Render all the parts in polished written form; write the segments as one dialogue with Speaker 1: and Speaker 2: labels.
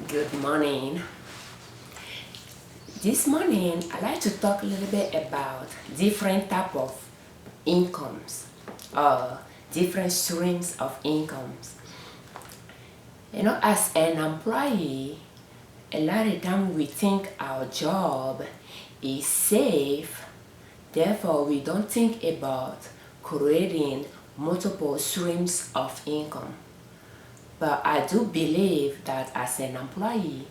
Speaker 1: Good morning. This morning I'd like to talk a little bit about different type of incomes or different streams of incomes. As an employee, a lot of time we think our job is safe, therefore we don't think about creating multiple streams of income. But I do believe that as an employee,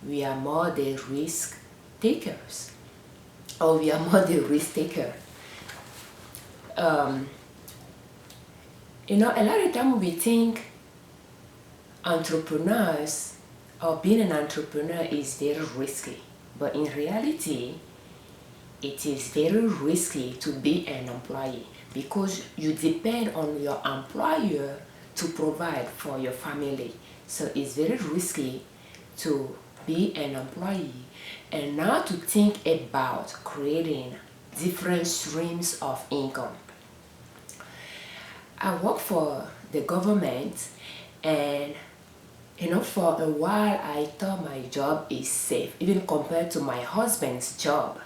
Speaker 1: we are more the risk takers, or we are more the risk taker. A lot of time we think entrepreneurs or being an entrepreneur is very risky, but in reality, it is very risky to be an employee because you depend on your employer to provide for your family. So it's very risky to be an employee and now to think about creating different streams of income. I work for the government, and for a while I thought my job is safe, even compared to my husband's job,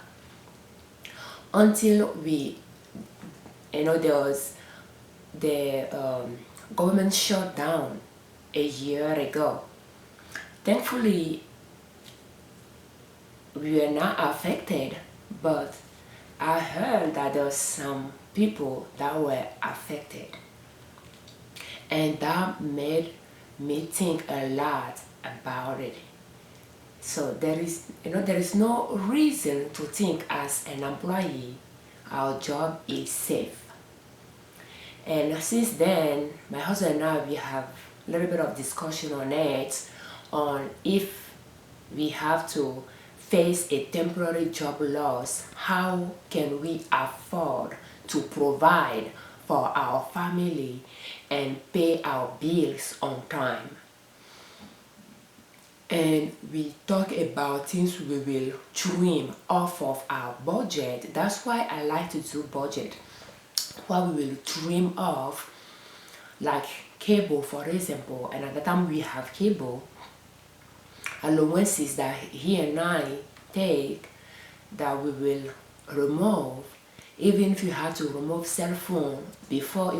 Speaker 1: until there was the government shut down a year ago. Thankfully, we are not affected, but I heard that there were some people that were affected, and that made me think a lot about it. So there is no reason to think as an employee our job is safe. And since then, my husband and I, we have a little bit of discussion on it, on if we have to face a temporary job loss, how can we afford to provide for our family and pay our bills on time. And we talk about things we will trim off of our budget. That's why I like to do budget. What we will trim off, like cable for example, and at the time we have cable allowances that he and I take that we will remove. Even if you have to remove cell phone, before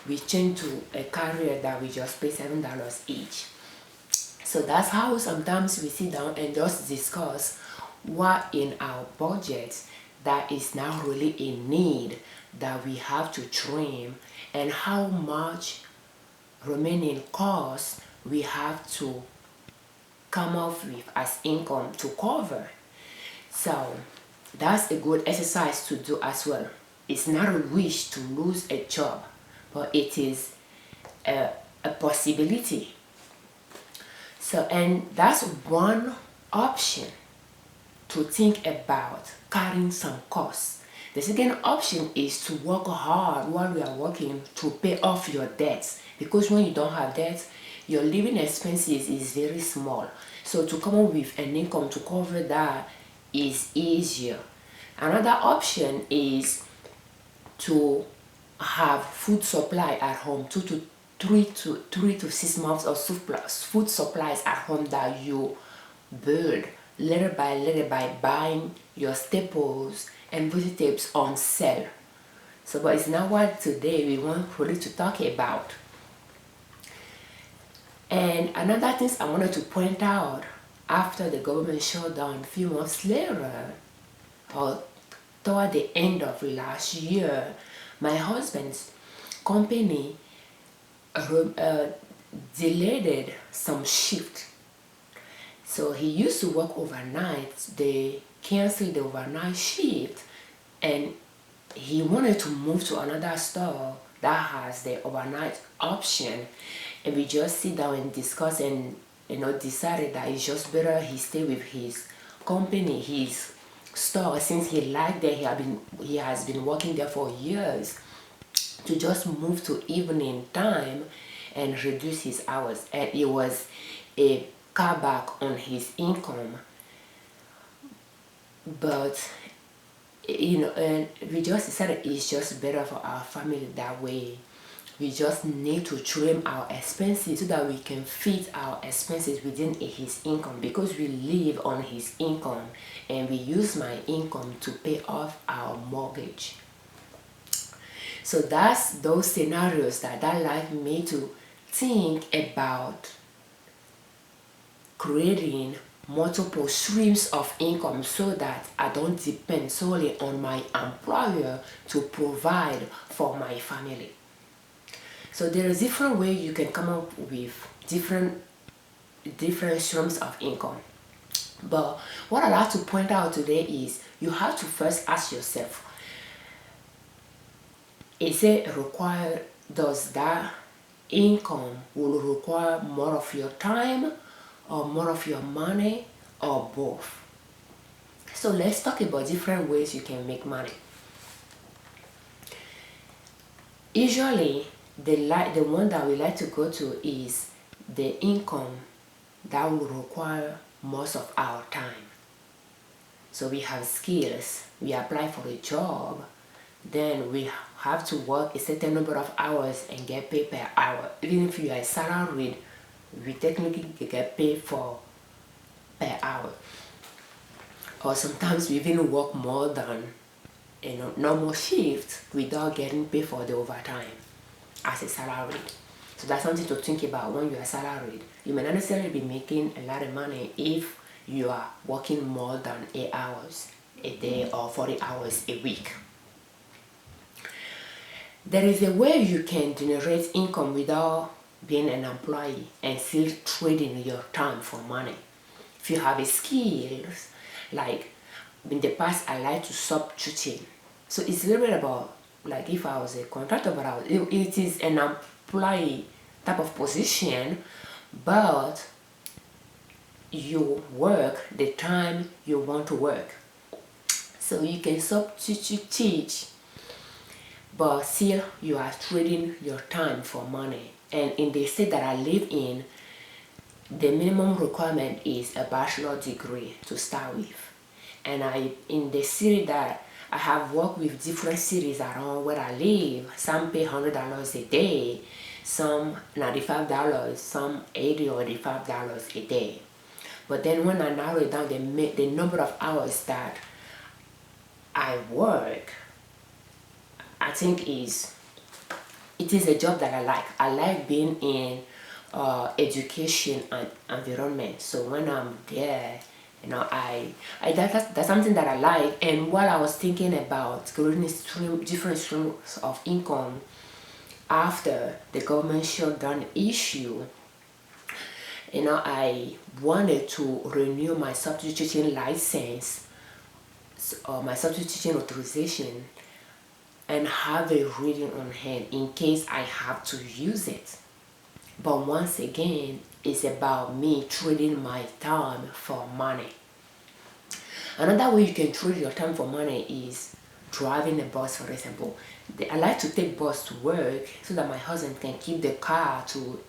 Speaker 1: we changed to a carrier that we just pay $7 each. So that's how sometimes we sit down and just discuss what in our budget that is now really in need that we have to trim, and how much remaining costs we have to come up with as income to cover. So that's a good exercise to do as well. It's not a wish to lose a job, but it is a possibility. So, and that's one option to think about carrying some costs. The second option is to work hard while we are working to pay off your debts, because when you don't have debts, your living expenses is very small. So to come up with an income to cover that is easier. Another option is to have food supply at home, 3 to 6 months of food supplies at home that you build little by buying your staples and vegetables on sale. So, but it's not what today we want really to talk about. And another thing I wanted to point out, after the government shut down, a few months later, or toward the end of last year, my husband's company delayed some shift. So he used to work overnight. They canceled the overnight shift, and he wanted to move to another store that has the overnight option. And we just sit down and discuss, and decided that it's just better he stay with his company, his store, since he liked that he has been working there for years, to just move to evening time and reduce his hours. And it was a cutback on his income. But and we just decided it's just better for our family that way. We just need to trim our expenses so that we can fit our expenses within his income, because we live on his income and we use my income to pay off our mortgage. So that's those scenarios that life me to think about creating multiple streams of income so that I don't depend solely on my employer to provide for my family. So there is different ways you can come up with different streams of income. But what I'd like to point out today is you have to first ask yourself, is it required, does that income will require more of your time or more of your money, or both? So let's talk about different ways you can make money. Usually the one that we like to go to is the income that will require most of our time. So we have skills, we apply for a job, then we have to work a certain number of hours and get paid per hour. Even if you are salaried, we technically get paid for per hour. Or sometimes we even work more than normal shift without getting paid for the overtime as a salaried. So that's something to think about when you are salaried. You may not necessarily be making a lot of money if you are working more than 8 hours a day or 40 hours a week. There is a way you can generate income without being an employee and still trading your time for money. If you have a skills, like in the past I like to substituting. So it's a little bit about, like if I was a contractor, but it is an employee type of position, but you work the time you want to work. So you can substitute teach, but still you are trading your time for money. And in the state that I live in, the minimum requirement is a bachelor degree to start with. And in the city that I have worked with different cities around where I live, some pay $100 a day, some $95, some $80 or $85 a day. But then when I narrow it down, the number of hours that I work, I think it is a job that I like. I like being in education and environment. So when I'm there, that's something that I like. And while I was thinking about creating different streams of income after the government shutdown issue, I wanted to renew my substitution license or my substitution authorization and have a reading on hand in case I have to use it. But once again, it's about me trading my time for money. Another way you can trade your time for money is driving a bus, for example. I like to take bus to work so that my husband can keep the car to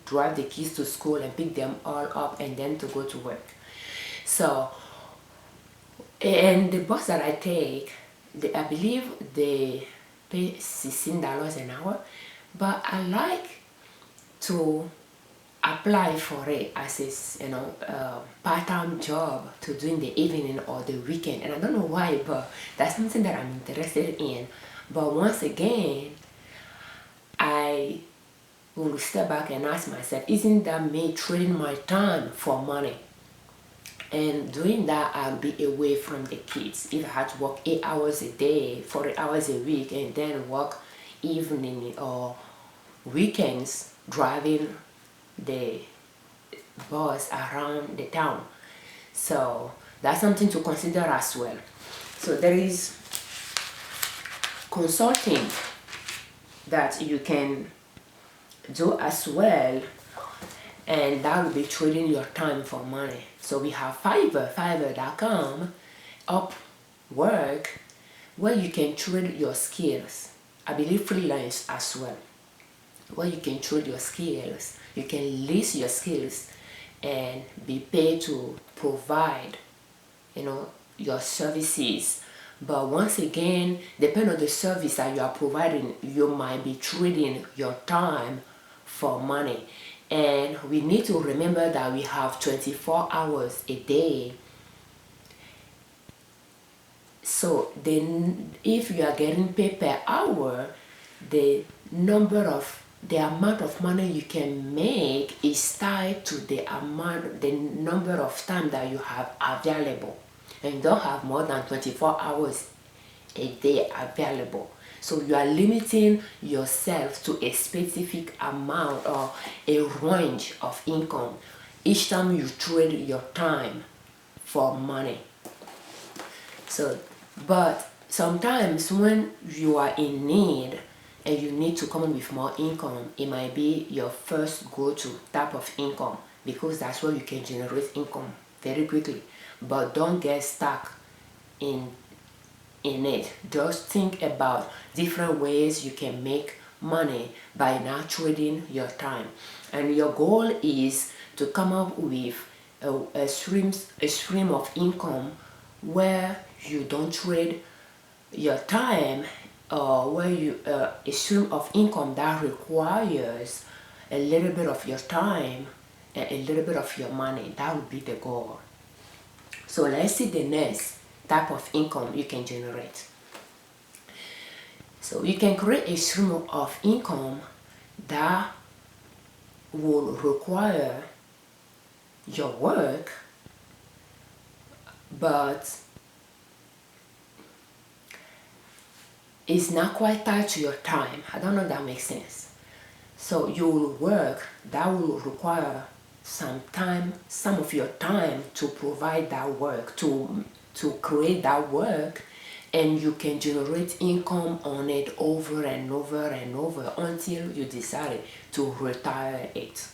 Speaker 1: drive the kids to school and pick them all up and then to go to work. So, and the bus that I take, I believe they pay $16 an hour, but I like to apply for it as a part-time job to do in the evening or the weekend. And I don't know why, but that's something that I'm interested in. But once again, I will step back and ask myself, isn't that me trading my time for money? And doing that, I'll be away from the kids. If I had to work 8 hours a day, 40 hours a week, and then work evening or weekends driving the bus around the town. So that's something to consider as well. So there is consulting that you can do as well, and that will be trading your time for money. So we have fiverr.com, Upwork, where you can trade your skills. I believe freelance as well, where you can trade your skills. You can list your skills and be paid to provide your services But once again, depending on the service that you are providing, you might be trading your time for money. And we need to remember that we have 24 hours a day. So then if you are getting paid per hour, the amount of money you can make is tied to the number of time that you have available. And you don't have more than 24 hours a day available. So you are limiting yourself to a specific amount or a range of income each time you trade your time for money. So, but sometimes when you are in need and you need to come up with more income, it might be your first go-to type of income because that's where you can generate income very quickly. But don't get stuck in it. Just think about different ways you can make money by not trading your time. And your goal is to come up with a stream of income where you don't trade your time, or where you a stream of income that requires a little bit of your time and a little bit of your money. That would be the goal. So let's see the next type of income you can generate. So you can create a stream of income that will require your work, but it's not quite tied to your time. I don't know if that makes sense. So you will work, that will require some of your time to provide that work, to create that work, and you can generate income on it over and over and over until you decide to retire it.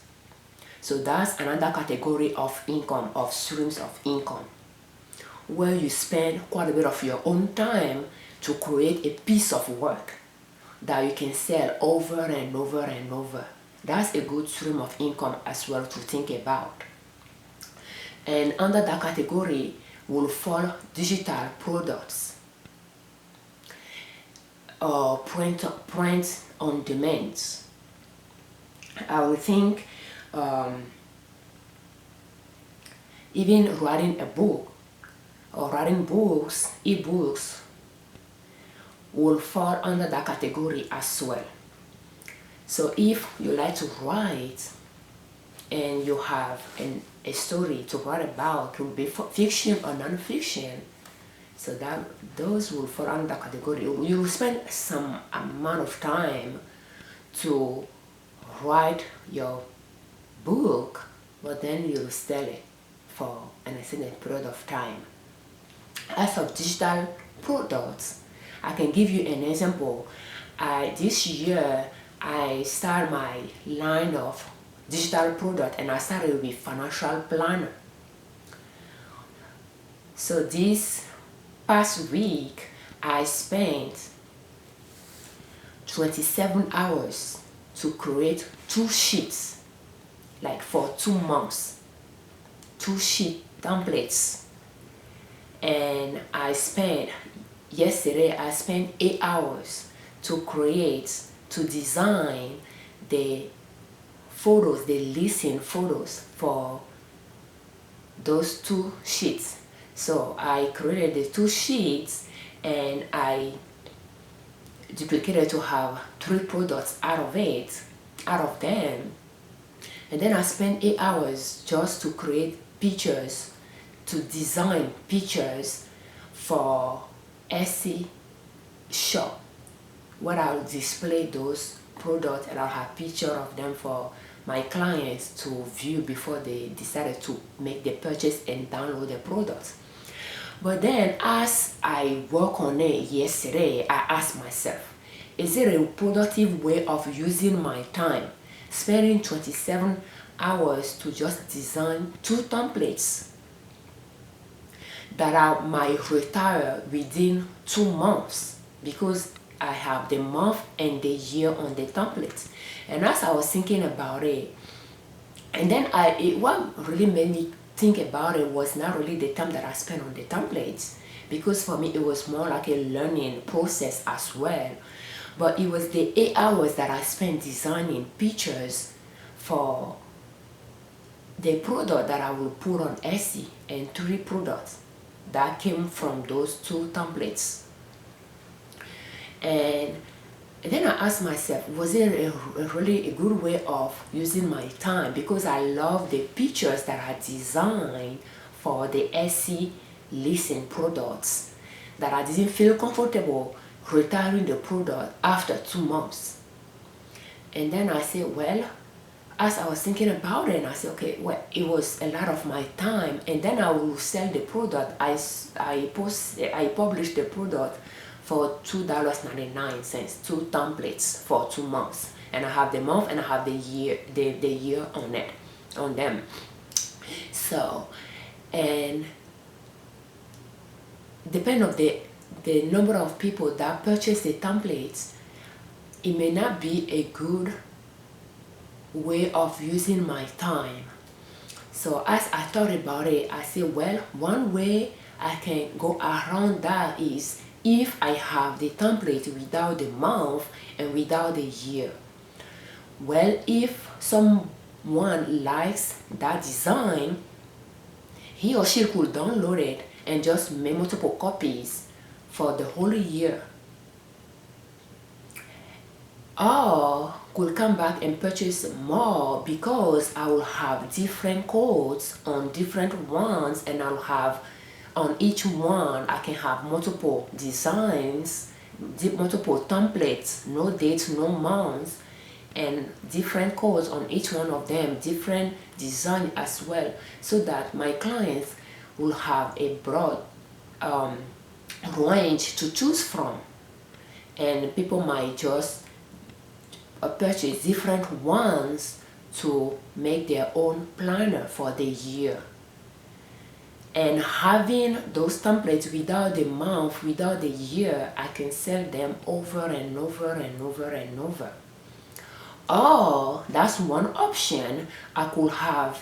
Speaker 1: So that's another category of income, of streams of income, where you spend quite a bit of your own time to create a piece of work that you can sell over and over and over. That's a good stream of income as well to think about. And under that category will fall digital products or print on demand. I would think even writing a book or writing books, e-books, will fall under that category as well. So if you like to write and you have a story to write about, it could be fiction or non-fiction, so that those will fall under that category. You will spend some amount of time to write your book, but then you'll sell it for an extended period of time. As of digital products, I can give you an example. This year I started my line of digital product, and I started with financial planner. So this past week I spent 27 hours to create 2 sheets, like for 2 months, 2 sheet templates. And yesterday I spent 8 hours to design the photos, the listing photos for those 2 sheets. So I created the 2 sheets and I duplicated to have 3 products out of them. And then I spent 8 hours just to create pictures, to design pictures for Etsy shop, where I'll display those products and I'll have picture of them for my clients to view before they decided to make the purchase and download the products. But then as I work on it yesterday, I asked myself, is it a productive way of using my time, spending 27 hours to just design 2 templates that I might retire within 2 months, because I have the month and the year on the templates? And as I was thinking about it, and then what really made me think about it was not really the time that I spent on the templates, because for me it was more like a learning process as well. But it was the 8 hours that I spent designing pictures for the product that I will put on Etsy, and 3 products that came from those 2 templates. And then I asked myself, was it really a good way of using my time? Because I love the pictures that I designed for the Etsy listing products, that I didn't feel comfortable retiring the product after 2 months. And then I said, well, as I was thinking about it, and I said, okay, well, it was a lot of my time, and then I will sell the product. I published the product for $2.99, 2 templates for 2 months, and I have the month and I have the year on it, on them. So, and depending on the number of people that purchase the templates, it may not be a good way of using my time. So as I thought about it, I said, well, one way I can go around that is if I have the template without the month and without the year. Well, if someone likes that design, he or she could download it and just make multiple copies for the whole year, or could come back and purchase more, because I will have different codes on different ones, and I'll have on each one I can have multiple designs, multiple templates, no dates, no months, and different codes on each one of them, different design as well, so that my clients will have a broad range to choose from, and people might just purchase different ones to make their own planner for the year. And having those templates without the month, without the year, I can sell them over and over and over and over. Or that's one option. I could have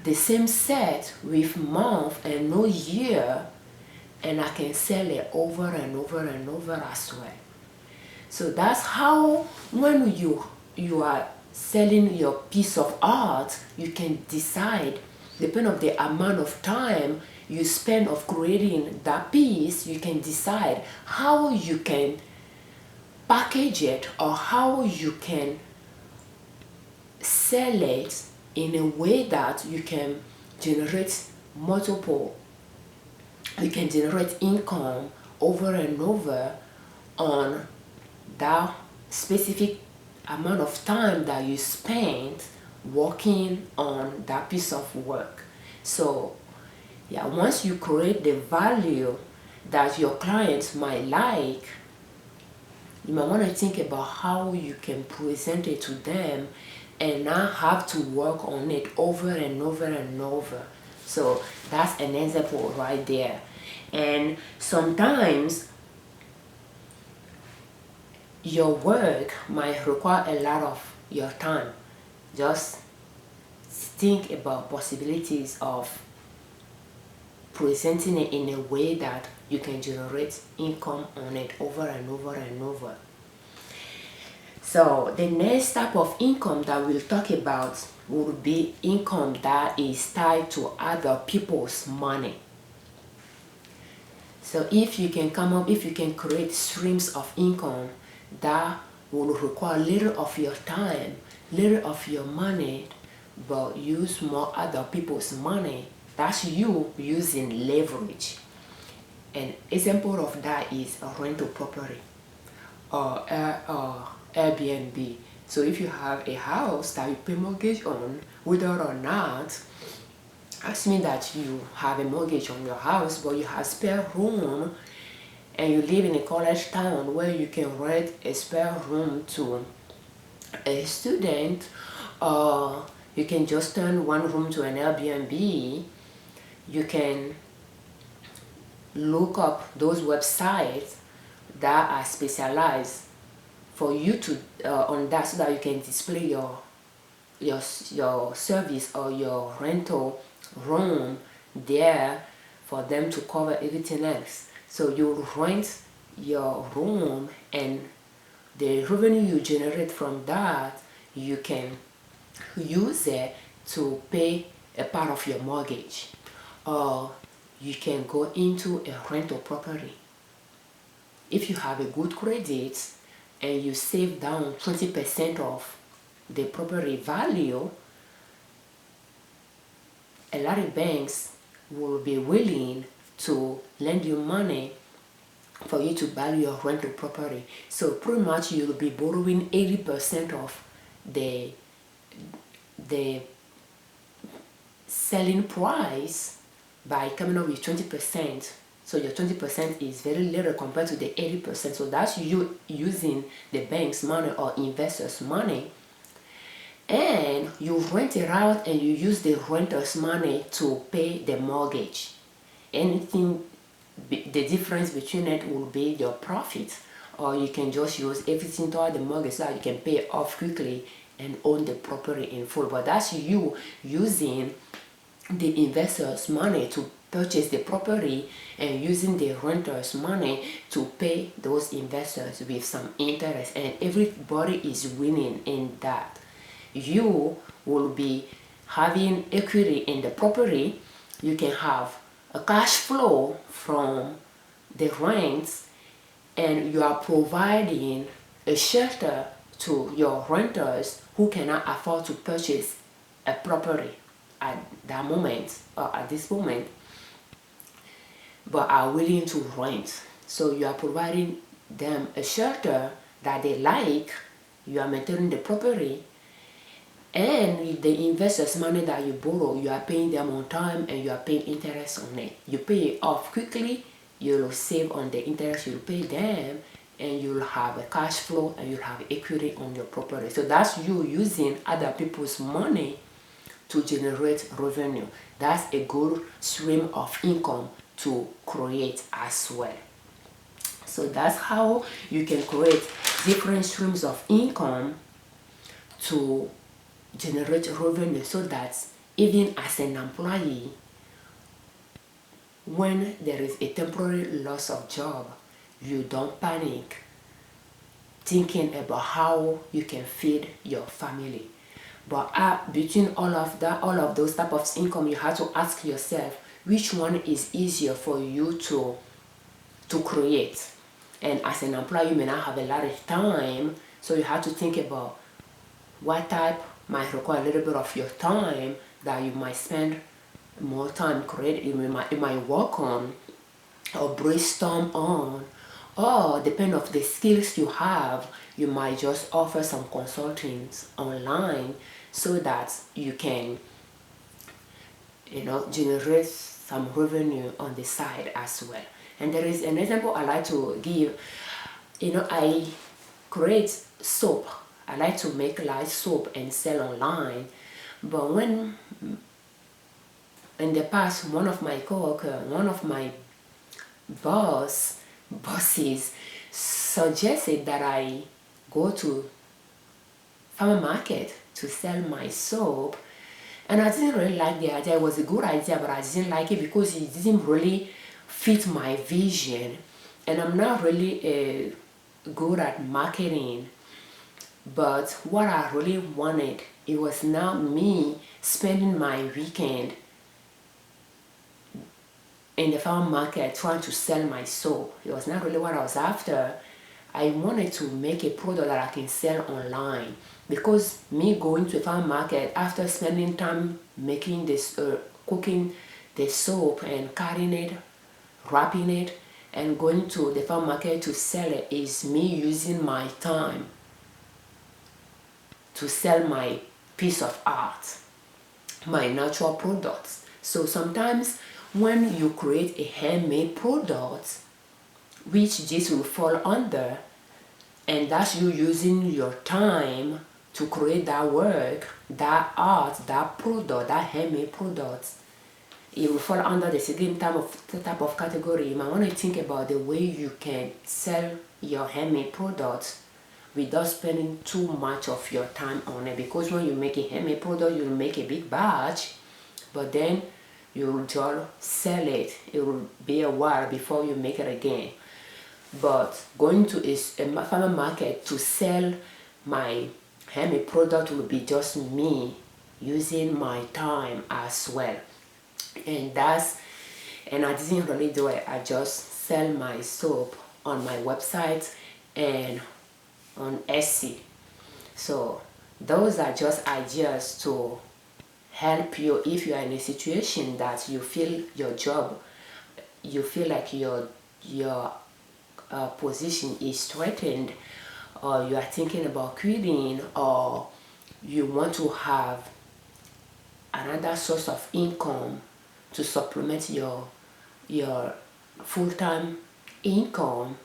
Speaker 1: the same set with month and no year, and I can sell it over and over and over as well. So that's how, when you are selling your piece of art, you can decide, depending on the amount of time you spend of creating that piece, you can decide how you can package it, or how you can sell it in a way that you can generate income over and over on that specific amount of time that you spent working on that piece of work. So yeah, once you create the value that your clients might like, you might want to think about how you can present it to them and not have to work on it over and over and over. So that's an example right there. And sometimes your work might require a lot of your time. Just think about possibilities of presenting it in a way that you can generate income on it over and over and over. So the next type of income that we'll talk about will be income that is tied to other people's money. So if you can create streams of income that will require little of your time, little of your money, but use more other people's money, that's you using leverage. An example of that is a rental property or Airbnb. So if you have a house that you pay mortgage on, whether or not, assuming that you have a mortgage on your house, but you have spare room, and you live in a college town where you can rent a spare room to a student, or you can just turn one room to an Airbnb, you can look up those websites that are specialized for you to on that, so that you can display your service or your rental room there for them to cover everything else. So you rent your room, and the revenue you generate from that, you can use it to pay a part of your mortgage, or you can go into a rental property. If you have a good credit and you save down 20% of the property value, a lot of banks will be willing to lend you money for you to buy your rental property. So pretty much you'll be borrowing 80% of the selling price by coming up with 20%. So your 20% is very little compared to the 80%. So that's you using the bank's money or investors' money, and you rent it out and you use the renter's money to pay the mortgage. Anything, the difference between it will be your profit, or you can just use everything toward the mortgage so that you can pay it off quickly and own the property in full. But that's you using the investor's money to purchase the property and using the renter's money to pay those investors with some interest, and everybody is winning in that. You will be having equity in the property. You can have a cash flow from the rents, and you are providing a shelter to your renters who cannot afford to purchase a property at that moment or at this moment, but are willing to rent. So you are providing them a shelter that they like, you are maintaining the property, and with the investors' money that you borrow, you are paying them on time and you are paying interest on it. You pay it off quickly, you'll save on the interest you pay them, and you'll have a cash flow and you'll have equity on your property. So that's you using other people's money to generate revenue. That's a good stream of income to create as well. So that's how you can create different streams of income to generate revenue, so that even as an employee, when there is a temporary loss of job, you don't panic thinking about how you can feed your family. But between all of those type of income, you have to ask yourself which one is easier for you to create. And as an employee, you may not have a lot of time, so you have to think about what type might require a little bit of your time that you might spend more time creating, you might work on or brainstorm on, or depending on the skills you have, you might just offer some consultings online so that you can generate some revenue on the side as well. And there is an example I like to give. I create soap. I like to make light soap and sell online. But when in the past, one of my bosses suggested that I go to farmer market to sell my soap, and I didn't really like the idea. It was a good idea, but I didn't like it because it didn't really fit my vision, and I'm not really good at marketing. But what I really wanted, it was not me spending my weekend in the farm market trying to sell my soap. It was not really what I was after. I wanted to make a product that I can sell online, because me going to a farm market after spending time making this cooking the soap and cutting it, wrapping it, and going to the farm market to sell it is me using my time to sell my piece of art, my natural products. So sometimes when you create a handmade product, which this will fall under, and that's you using your time to create that work, that art, that product, that handmade product, it will fall under the same type of category. You might want to think about the way you can sell your handmade products without spending too much of your time on it. Because when you make a handmade product, you'll make a big batch, but then you'll just sell it. It will be a while before you make it again. But going to a farmer market to sell my handmade product will be just me using my time as well. And I didn't really do it. I just sell my soap on my website and on Etsy. So those are just ideas to help you if you are in a situation that you feel you feel like your position is threatened, or you are thinking about quitting, or you want to have another source of income to supplement your full-time income.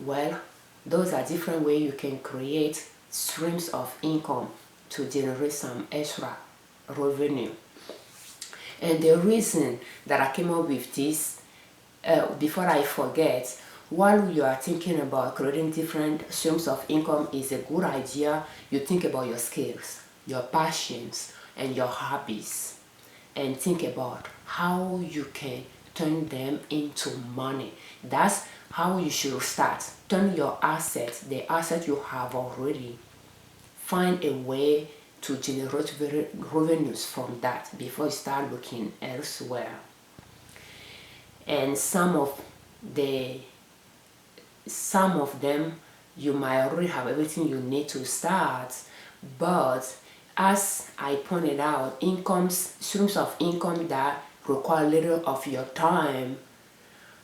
Speaker 1: Well, those are different ways you can create streams of income to generate some extra revenue. And the reason that I came up with this, before I forget, while you are thinking about creating different streams of income, is a good idea you think about your skills, your passions, and your hobbies, and think about how you can turn them into money. That's how you should start. Turn your assets, the asset you have already, find a way to generate revenues from that before you start looking elsewhere. And some of them you might already have everything you need to start, but as I pointed out, streams of income that require little of your time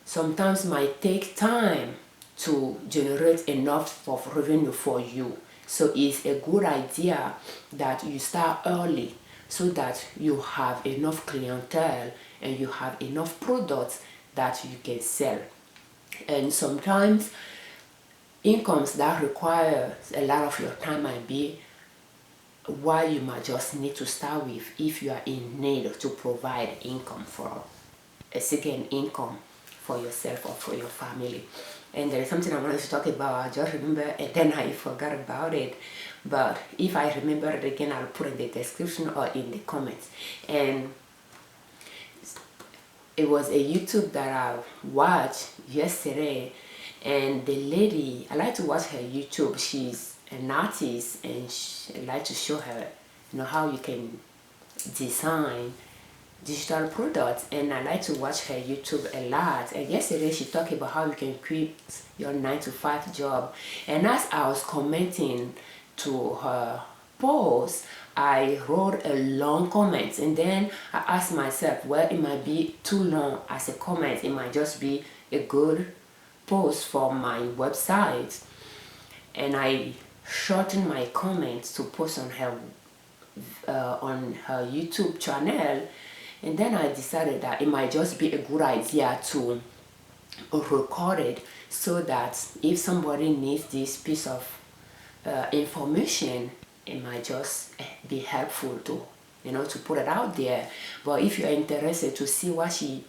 Speaker 1: sometimes might take time to generate enough of revenue for you. So it's a good idea that you start early so that you have enough clientele and you have enough products that you can sell. And sometimes incomes that require a lot of your time might be why you might just need to start with if you are in need to provide income for a second income for yourself or for your family. And there is something I wanted to talk about. I just remember and then I forgot about it. But if I remember it again, I'll put in the description or in the comments. And it was a YouTube that I watched yesterday, and the lady, I like to watch her YouTube. She's an artist, and I like to show her, how you can design digital products, and I like to watch her YouTube a lot. And yesterday she talked about how you can quit your 9-to-5 job, and as I was commenting to her post, I wrote a long comment, and then I asked myself, well, it might be too long as a comment, it might just be a good post for my website, and I shortened my comments to post on her YouTube channel. And then I decided that it might just be a good idea to record it so that if somebody needs this piece of information, it might just be helpful to to put it out there. But if you're interested to see what she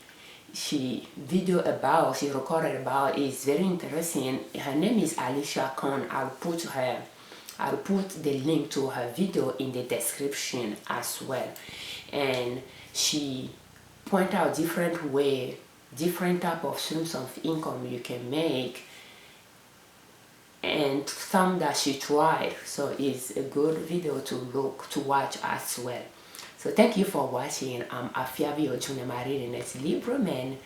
Speaker 1: recorded about, is very interesting. Her name is Alicia Khan. I'll put the link to her video in the description as well. And she point out different type of streams of income you can make, and some that she tried. So it's a good video to watch as well. So thank you for watching. I'm Everio Marie-ninette Liberman,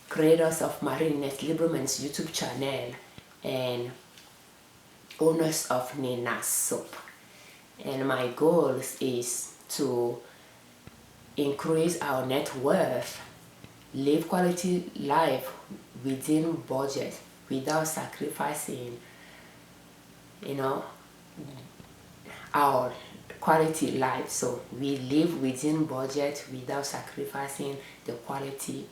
Speaker 1: creators of Marie-ninette Liberman's YouTube channel and owners of Nina's Soap. And my goal is to increase our net worth, live quality life within budget without sacrificing our quality life. So we live within budget without sacrificing the quality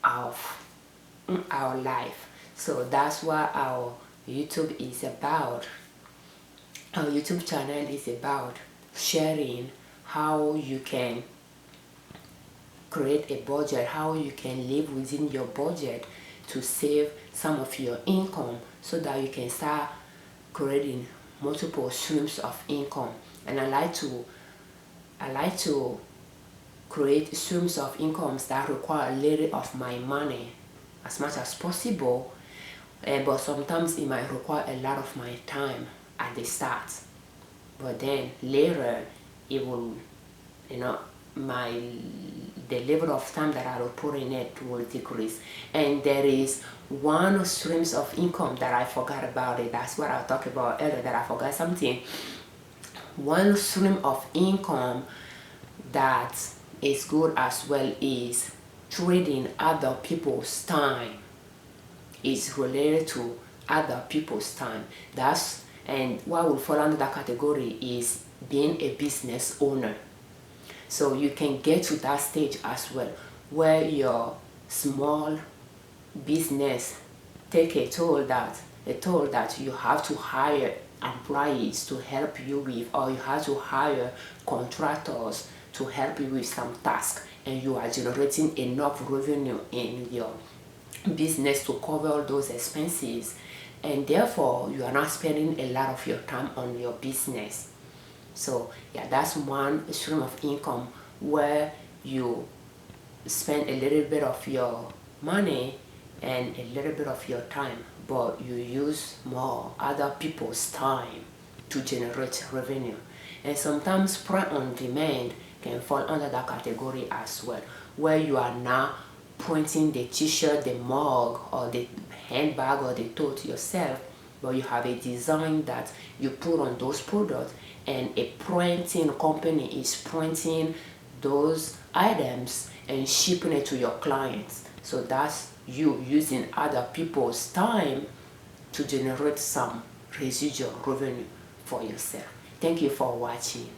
Speaker 1: of our life. So that's what our YouTube is about. Our YouTube channel is about sharing how you can create a budget, how you can live within your budget to save some of your income so that you can start creating multiple streams of income. And I like to create streams of incomes that require a little of my money as much as possible, but sometimes it might require a lot of my time at the start, but then later it will, the level of time that I will put in it will decrease. And there is one streams of income that I forgot about it. That's what I talked about earlier, that I forgot something. One stream of income that is good as well is trading other people's time. Is related to other people's time. And what will fall under that category is being a business owner. So you can get to that stage as well, where your small business take a toll that you have to hire employees to help you with, or you have to hire contractors to help you with some task, and you are generating enough revenue in your business to cover all those expenses, and therefore you are not spending a lot of your time on your business. So yeah, that's one stream of income where you spend a little bit of your money and a little bit of your time, but you use more other people's time to generate revenue. And sometimes print on demand can fall under that category as well, where you are now printing the t-shirt, the mug, or the handbag, or the tote yourself, but you have a design that you put on those products, and a printing company is printing those items and shipping it to your clients. So that's you using other people's time to generate some residual revenue for yourself. Thank you for watching.